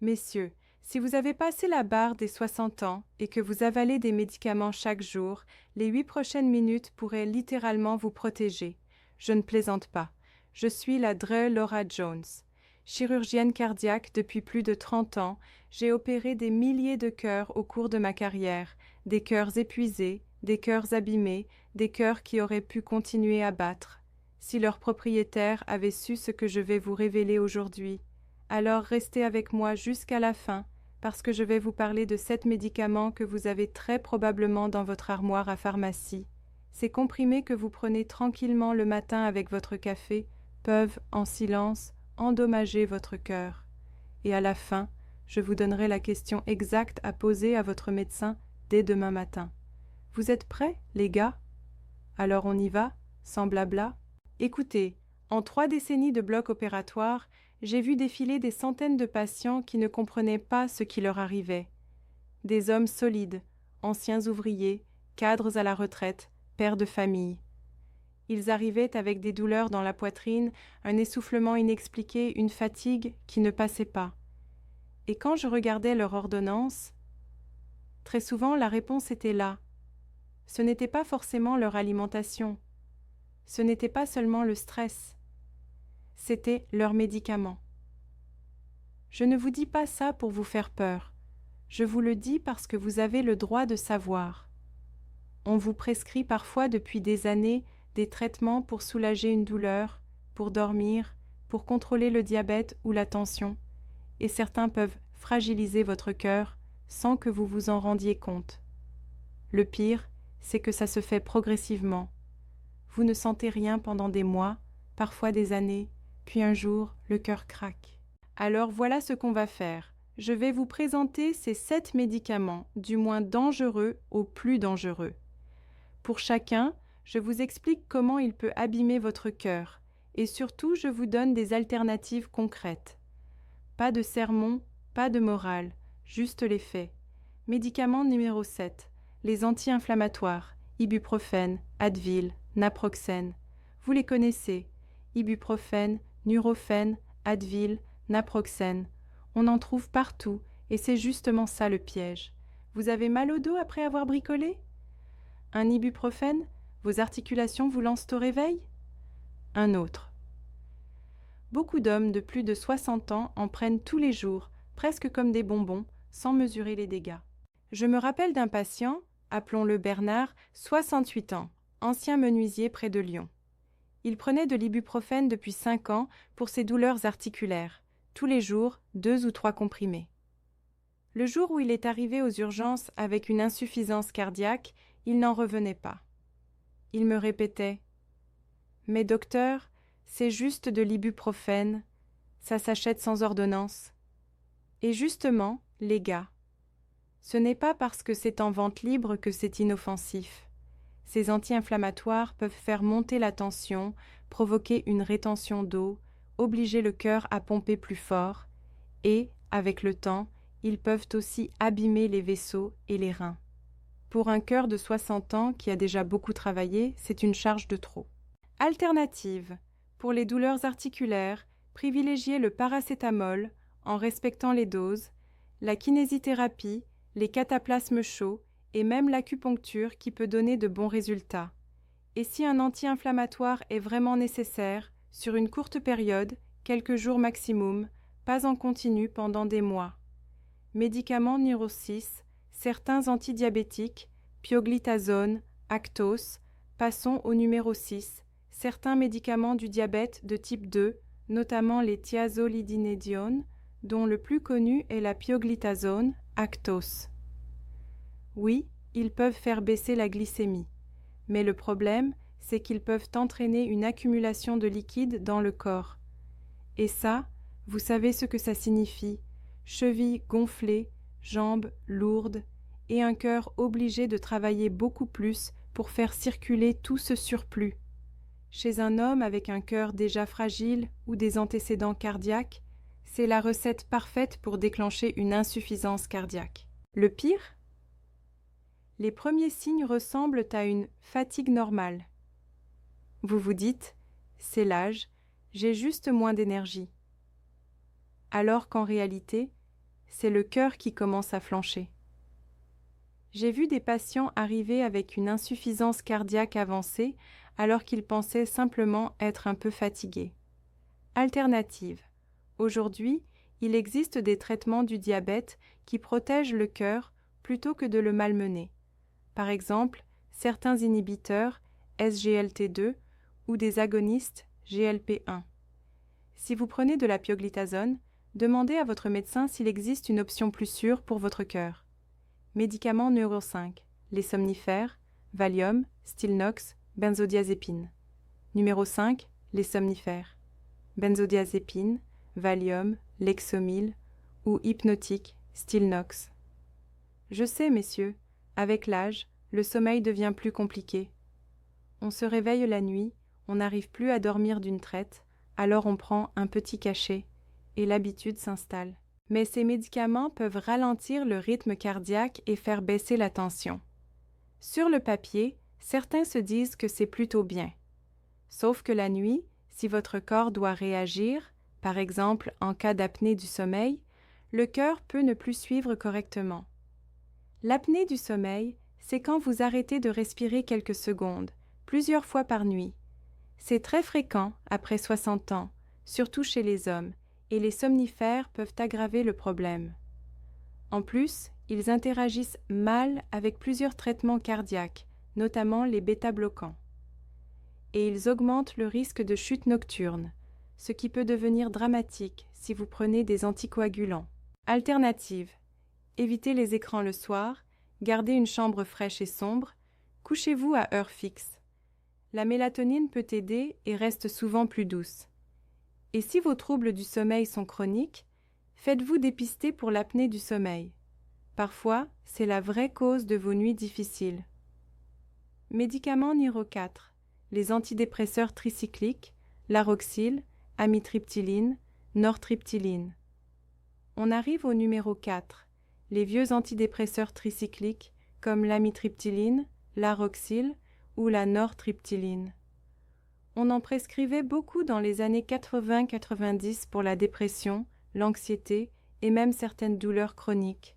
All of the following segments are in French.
Messieurs, si vous avez passé la barre des 60 ans et que vous avalez des médicaments chaque jour, les 8 prochaines minutes pourraient littéralement vous protéger. Je ne plaisante pas. Je suis la Dre Laura Jones. Chirurgienne cardiaque depuis plus de 30 ans, j'ai opéré des milliers de cœurs au cours de ma carrière, des cœurs épuisés, des cœurs abîmés, des cœurs qui auraient pu continuer à battre. Si leur propriétaire avait su ce que je vais vous révéler aujourd'hui, alors restez avec moi jusqu'à la fin, parce que je vais vous parler de 7 médicaments que vous avez très probablement dans votre armoire à pharmacie. Ces comprimés que vous prenez tranquillement le matin avec votre café peuvent, en silence, endommager votre cœur. Et à la fin, je vous donnerai la question exacte à poser à votre médecin dès demain matin. Vous êtes prêts, les gars? Alors on y va, sans blabla? Écoutez, en 3 décennies de bloc opératoire, j'ai vu défiler des centaines de patients qui ne comprenaient pas ce qui leur arrivait. Des hommes solides, anciens ouvriers, cadres à la retraite, pères de famille. Ils arrivaient avec des douleurs dans la poitrine, un essoufflement inexpliqué, une fatigue qui ne passait pas. Et quand je regardais leur ordonnance, très souvent la réponse était là. Ce n'était pas forcément leur alimentation. Ce n'était pas seulement le stress. C'était leurs médicaments. Je ne vous dis pas ça pour vous faire peur. Je vous le dis parce que vous avez le droit de savoir. On vous prescrit parfois depuis des années des traitements pour soulager une douleur, pour dormir, pour contrôler le diabète ou la tension, et certains peuvent fragiliser votre cœur sans que vous vous en rendiez compte. Le pire, c'est que ça se fait progressivement. Vous ne sentez rien pendant des mois, parfois des années, puis un jour, le cœur craque. Alors voilà ce qu'on va faire. Je vais vous présenter ces 7 médicaments, du moins dangereux au plus dangereux. Pour chacun, je vous explique comment il peut abîmer votre cœur, et surtout je vous donne des alternatives concrètes. Pas de sermon, pas de morale, juste les faits. Médicament numéro 7, les anti-inflammatoires, ibuprofène, Advil, naproxène. Vous les connaissez, ibuprofène, Nurofen, Advil, naproxène. On en trouve partout, et c'est justement ça le piège. Vous avez mal au dos après avoir bricolé? Un ibuprofène, vos articulations vous lancent au réveil? Un autre. Beaucoup d'hommes de plus de 60 ans en prennent tous les jours, presque comme des bonbons, sans mesurer les dégâts. Je me rappelle d'un patient, appelons-le Bernard, 68 ans, ancien menuisier près de Lyon. Il prenait de l'ibuprofène depuis 5 ans pour ses douleurs articulaires, tous les jours 2 ou 3 comprimés. Le jour où il est arrivé aux urgences avec une insuffisance cardiaque, il n'en revenait pas. Il me répétait « Mais docteur, c'est juste de l'ibuprofène, ça s'achète sans ordonnance. » Et justement, les gars, ce n'est pas parce que c'est en vente libre que c'est inoffensif. Ces anti-inflammatoires peuvent faire monter la tension, provoquer une rétention d'eau, obliger le cœur à pomper plus fort et, avec le temps, ils peuvent aussi abîmer les vaisseaux et les reins. Pour un cœur de 60 ans qui a déjà beaucoup travaillé, c'est une charge de trop. Alternative. Pour les douleurs articulaires, privilégiez le paracétamol en respectant les doses, la kinésithérapie, les cataplasmes chauds et même l'acupuncture qui peut donner de bons résultats. Et si un anti-inflammatoire est vraiment nécessaire, sur une courte période, quelques jours maximum, pas en continu pendant des mois. Médicaments numéro 6, certains antidiabétiques, pioglitazone, Actos. Passons au numéro 6, certains médicaments du diabète de type 2, notamment les thiazolidinediones, dont le plus connu est la pioglitazone, Actos. Oui, ils peuvent faire baisser la glycémie, mais le problème, c'est qu'ils peuvent entraîner une accumulation de liquide dans le corps. Et ça, vous savez ce que ça signifie, chevilles gonflées, jambes lourdes, et un cœur obligé de travailler beaucoup plus pour faire circuler tout ce surplus. Chez un homme avec un cœur déjà fragile ou des antécédents cardiaques, c'est la recette parfaite pour déclencher une insuffisance cardiaque. Le pire? Les premiers signes ressemblent à une fatigue normale. Vous vous dites, c'est l'âge, j'ai juste moins d'énergie. Alors qu'en réalité, c'est le cœur qui commence à flancher. J'ai vu des patients arriver avec une insuffisance cardiaque avancée alors qu'ils pensaient simplement être un peu fatigués. Alternative. Aujourd'hui, il existe des traitements du diabète qui protègent le cœur plutôt que de le malmener. Par exemple, certains inhibiteurs SGLT2 ou des agonistes GLP1. Si vous prenez de la pioglitazone, demandez à votre médecin s'il existe une option plus sûre pour votre cœur. Médicaments Neuro 5, les somnifères, Valium, Stilnox, benzodiazépine. Numéro 5, les somnifères. Benzodiazépine, Valium, Lexomil ou hypnotique, Stilnox. Je sais, messieurs, avec l'âge, le sommeil devient plus compliqué. On se réveille la nuit, on n'arrive plus à dormir d'une traite, alors on prend un petit cachet et l'habitude s'installe. Mais ces médicaments peuvent ralentir le rythme cardiaque et faire baisser la tension. Sur le papier, certains se disent que c'est plutôt bien. Sauf que la nuit, si votre corps doit réagir, par exemple en cas d'apnée du sommeil, le cœur peut ne plus suivre correctement. L'apnée du sommeil, c'est quand vous arrêtez de respirer quelques secondes, plusieurs fois par nuit. C'est très fréquent après 60 ans, surtout chez les hommes, et les somnifères peuvent aggraver le problème. En plus, ils interagissent mal avec plusieurs traitements cardiaques, notamment les bêta-bloquants. Et ils augmentent le risque de chute nocturne, ce qui peut devenir dramatique si vous prenez des anticoagulants. Alternative. Évitez les écrans le soir, gardez une chambre fraîche et sombre, couchez-vous à heure fixe. La mélatonine peut aider et reste souvent plus douce. Et si vos troubles du sommeil sont chroniques, faites-vous dépister pour l'apnée du sommeil. Parfois, c'est la vraie cause de vos nuits difficiles. Médicaments Neuro 4, les antidépresseurs tricycliques, Laroxyl, amitriptyline, nortriptyline. On arrive au numéro 4, les vieux antidépresseurs tricycliques comme l'amitriptyline, Laroxyl ou la nortriptyline. On en prescrivait beaucoup dans les années 80-90 pour la dépression, l'anxiété et même certaines douleurs chroniques.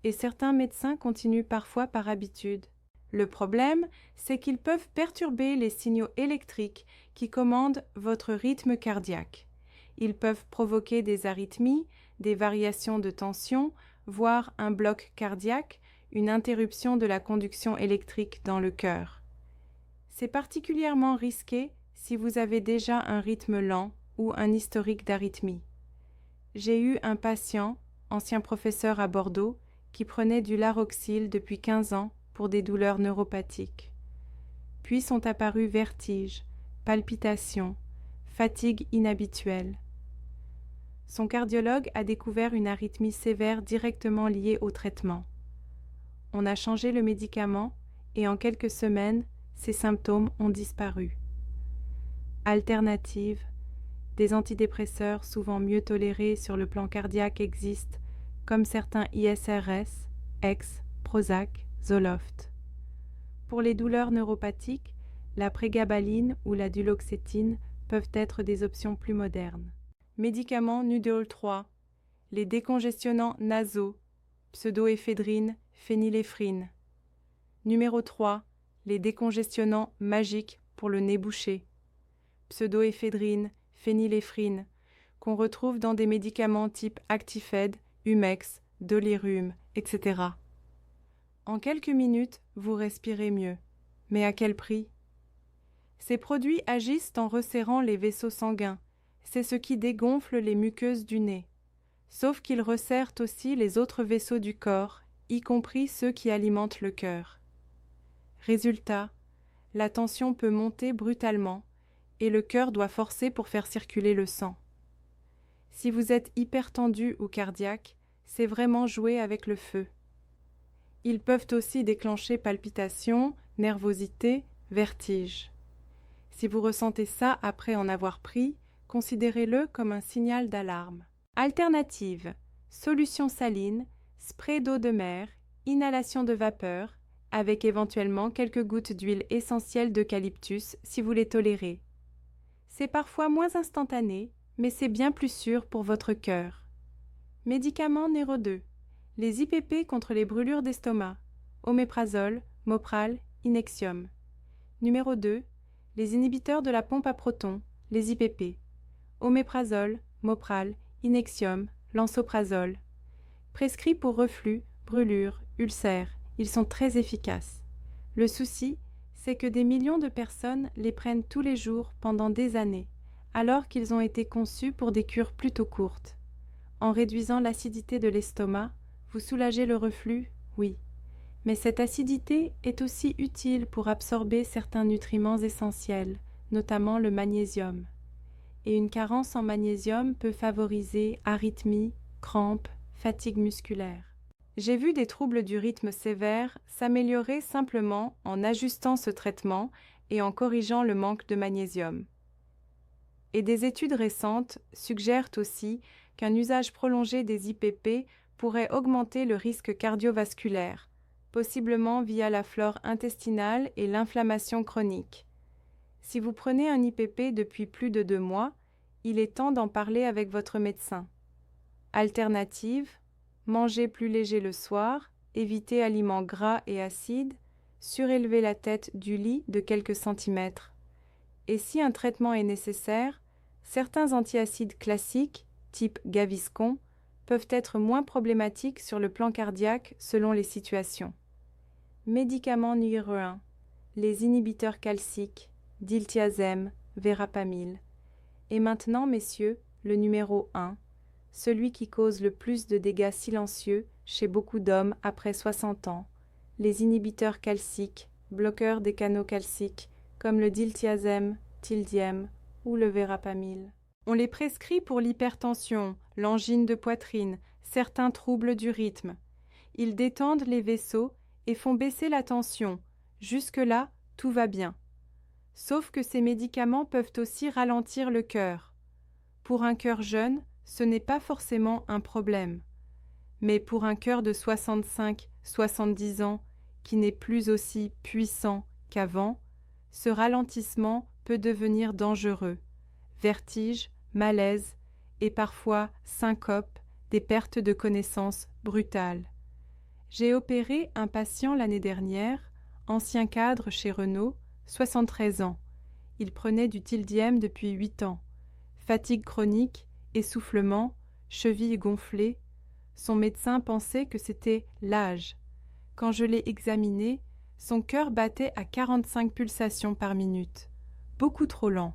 Et certains médecins continuent parfois par habitude. Le problème, c'est qu'ils peuvent perturber les signaux électriques qui commandent votre rythme cardiaque. Ils peuvent provoquer des arythmies, des variations de tension, voire un bloc cardiaque, une interruption de la conduction électrique dans le cœur. C'est particulièrement risqué si vous avez déjà un rythme lent ou un historique d'arythmie. J'ai eu un patient, ancien professeur à Bordeaux, qui prenait du Laroxyl depuis 15 ans pour des douleurs neuropathiques. Puis sont apparus vertiges, palpitations, fatigue inhabituelle. Son cardiologue a découvert une arythmie sévère directement liée au traitement. On a changé le médicament et en quelques semaines, ces symptômes ont disparu. Alternative, des antidépresseurs souvent mieux tolérés sur le plan cardiaque existent, comme certains ISRS, Ex, Prozac, Zoloft. Pour les douleurs neuropathiques, la prégabaline ou la duloxétine peuvent être des options plus modernes. Médicaments Nudol 3, les décongestionnants nasaux, pseudoéphédrine, phényléphrine. Numéro 3, les décongestionnants magiques pour le nez bouché, pseudoéphédrine, phényléphrine, qu'on retrouve dans des médicaments type Actifed, Humex, Dolirum, etc. En quelques minutes, vous respirez mieux. Mais à quel prix? Ces produits agissent en resserrant les vaisseaux sanguins. C'est ce qui dégonfle les muqueuses du nez. Sauf qu'ils resserrent aussi les autres vaisseaux du corps, y compris ceux qui alimentent le cœur. Résultat, la tension peut monter brutalement et le cœur doit forcer pour faire circuler le sang. Si vous êtes hypertendu ou cardiaque, c'est vraiment jouer avec le feu. Ils peuvent aussi déclencher palpitations, nervosité, vertige. Si vous ressentez ça après en avoir pris, considérez-le comme un signal d'alarme. Alternative, solution saline, spray d'eau de mer, inhalation de vapeur, avec éventuellement quelques gouttes d'huile essentielle d'eucalyptus si vous les tolérez. C'est parfois moins instantané, mais c'est bien plus sûr pour votre cœur. Médicament numéro 2. Les IPP contre les brûlures d'estomac. Oméprazole, Mopril, Inexium. Numéro 2. Les inhibiteurs de la pompe à protons, les IPP. Oméprazole, Mopril, Inexium, Lansoprazole. Prescrits pour reflux, brûlures, ulcères, ils sont très efficaces. Le souci, c'est que des millions de personnes les prennent tous les jours pendant des années, alors qu'ils ont été conçus pour des cures plutôt courtes. En réduisant l'acidité de l'estomac, vous soulagez le reflux, oui. Mais cette acidité est aussi utile pour absorber certains nutriments essentiels, notamment le magnésium. Et une carence en magnésium peut favoriser arythmies, crampes, fatigue musculaire. J'ai vu des troubles du rythme sévères s'améliorer simplement en ajustant ce traitement et en corrigeant le manque de magnésium. Et des études récentes suggèrent aussi qu'un usage prolongé des IPP pourrait augmenter le risque cardiovasculaire, possiblement via la flore intestinale et l'inflammation chronique. Si vous prenez un IPP depuis plus de 2 mois, il est temps d'en parler avec votre médecin. Alternative, manger plus léger le soir, éviter aliments gras et acides, surélever la tête du lit de quelques centimètres. Et si un traitement est nécessaire, certains antiacides classiques, type Gaviscon, peuvent être moins problématiques sur le plan cardiaque selon les situations. Médicament numéro 1. Les inhibiteurs calciques, diltiazem, verapamil. Et maintenant, messieurs, le numéro 1, celui qui cause le plus de dégâts silencieux chez beaucoup d'hommes après 60 ans, les inhibiteurs calciques, bloqueurs des canaux calciques, comme le diltiazem, tildiem ou le verapamil. On les prescrit pour l'hypertension, l'angine de poitrine, certains troubles du rythme. Ils détendent les vaisseaux et font baisser la tension. Jusque-là, tout va bien. Sauf que ces médicaments peuvent aussi ralentir le cœur. Pour un cœur jeune, ce n'est pas forcément un problème. Mais pour un cœur de 65-70 ans, qui n'est plus aussi puissant qu'avant, ce ralentissement peut devenir dangereux. Vertige, malaise et parfois syncope, des pertes de connaissance brutales. J'ai opéré un patient l'année dernière, ancien cadre chez Renault, 73 ans. Il prenait du tildiem depuis 8 ans. Fatigue chronique, essoufflement, chevilles gonflées. Son médecin pensait que c'était l'âge. Quand je l'ai examiné, son cœur battait à 45 pulsations par minute. Beaucoup trop lent.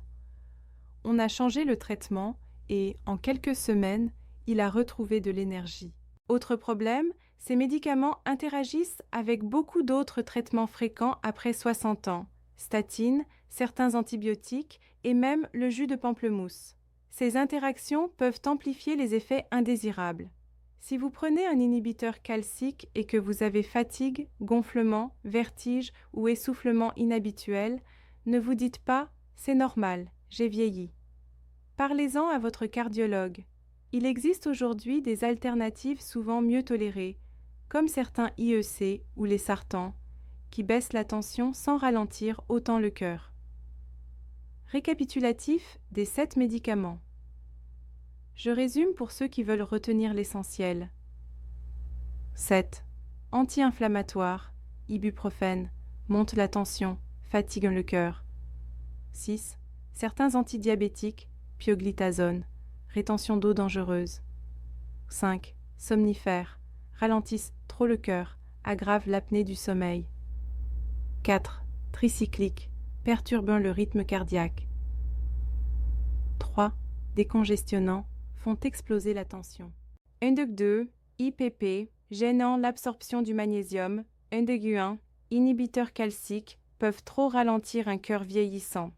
On a changé le traitement et, en quelques semaines, il a retrouvé de l'énergie. Autre problème, ces médicaments interagissent avec beaucoup d'autres traitements fréquents après 60 ans, statines, certains antibiotiques et même le jus de pamplemousse. Ces interactions peuvent amplifier les effets indésirables. Si vous prenez un inhibiteur calcique et que vous avez fatigue, gonflement, vertige ou essoufflement inhabituel, ne vous dites pas « c'est normal, j'ai vieilli ». Parlez-en à votre cardiologue. Il existe aujourd'hui des alternatives souvent mieux tolérées, comme certains IEC ou les sartans, qui baissent la tension sans ralentir autant le cœur. Récapitulatif des 7 médicaments. Je résume pour ceux qui veulent retenir l'essentiel. 7. Anti-inflammatoire, ibuprofène, monte la tension, fatigue le cœur. 6. Certains antidiabétiques, pioglitazone, rétention d'eau dangereuse. 5. Somnifères, ralentissent trop le cœur, aggravent l'apnée du sommeil. 4. Tricycliques, perturbant le rythme cardiaque. 3. Décongestionnants, font exploser la tension. 1,2. IPP, gênant l'absorption du magnésium. 1,1. Inhibiteurs calciques, peuvent trop ralentir un cœur vieillissant.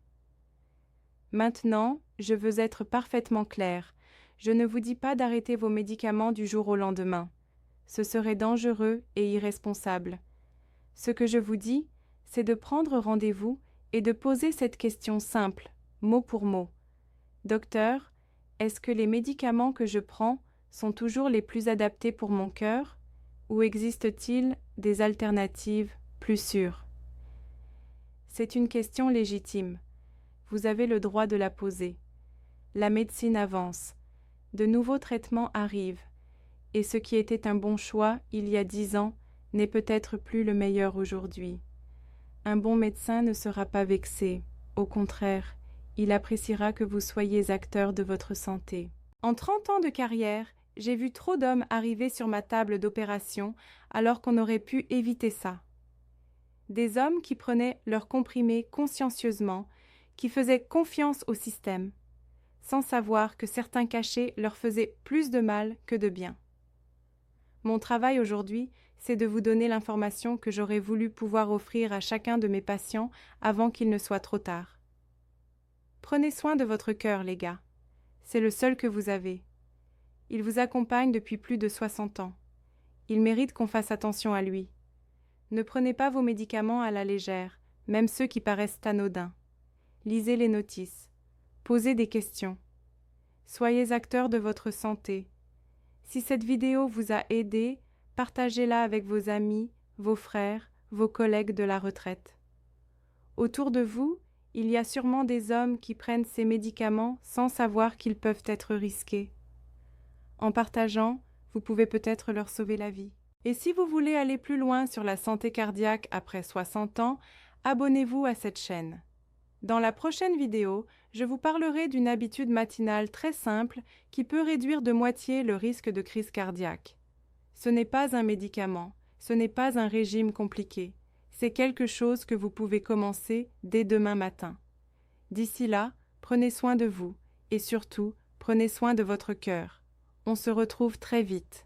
Maintenant, je veux être parfaitement clair. Je ne vous dis pas d'arrêter vos médicaments du jour au lendemain. Ce serait dangereux et irresponsable. Ce que je vous dis, c'est de prendre rendez-vous et de poser cette question simple, mot pour mot. Docteur, est-ce que les médicaments que je prends sont toujours les plus adaptés pour mon cœur, ou existe-t-il des alternatives plus sûres? C'est une question légitime. Vous avez le droit de la poser. La médecine avance. De nouveaux traitements arrivent. et ce qui était un bon choix il y a 10 ans n'est peut-être plus le meilleur aujourd'hui. Un bon médecin ne sera pas vexé, au contraire, il appréciera que vous soyez acteur de votre santé. En 30 ans de carrière, j'ai vu trop d'hommes arriver sur ma table d'opération alors qu'on aurait pu éviter ça. Des hommes qui prenaient leurs comprimés consciencieusement, qui faisaient confiance au système, sans savoir que certains cachets leur faisaient plus de mal que de bien. Mon travail aujourd'hui, c'est de vous donner l'information que j'aurais voulu pouvoir offrir à chacun de mes patients avant qu'il ne soit trop tard. Prenez soin de votre cœur, les gars. C'est le seul que vous avez. Il vous accompagne depuis plus de 60 ans. Il mérite qu'on fasse attention à lui. Ne prenez pas vos médicaments à la légère, même ceux qui paraissent anodins. Lisez les notices. Posez des questions. Soyez acteur de votre santé. Si cette vidéo vous a aidé, partagez-la avec vos amis, vos frères, vos collègues de la retraite. Autour de vous, il y a sûrement des hommes qui prennent ces médicaments sans savoir qu'ils peuvent être risqués. En partageant, vous pouvez peut-être leur sauver la vie. Et si vous voulez aller plus loin sur la santé cardiaque après 60 ans, abonnez-vous à cette chaîne. Dans la prochaine vidéo, je vous parlerai d'une habitude matinale très simple qui peut réduire de moitié le risque de crise cardiaque. Ce n'est pas un médicament, ce n'est pas un régime compliqué, c'est quelque chose que vous pouvez commencer dès demain matin. D'ici là, prenez soin de vous et surtout, prenez soin de votre cœur. On se retrouve très vite.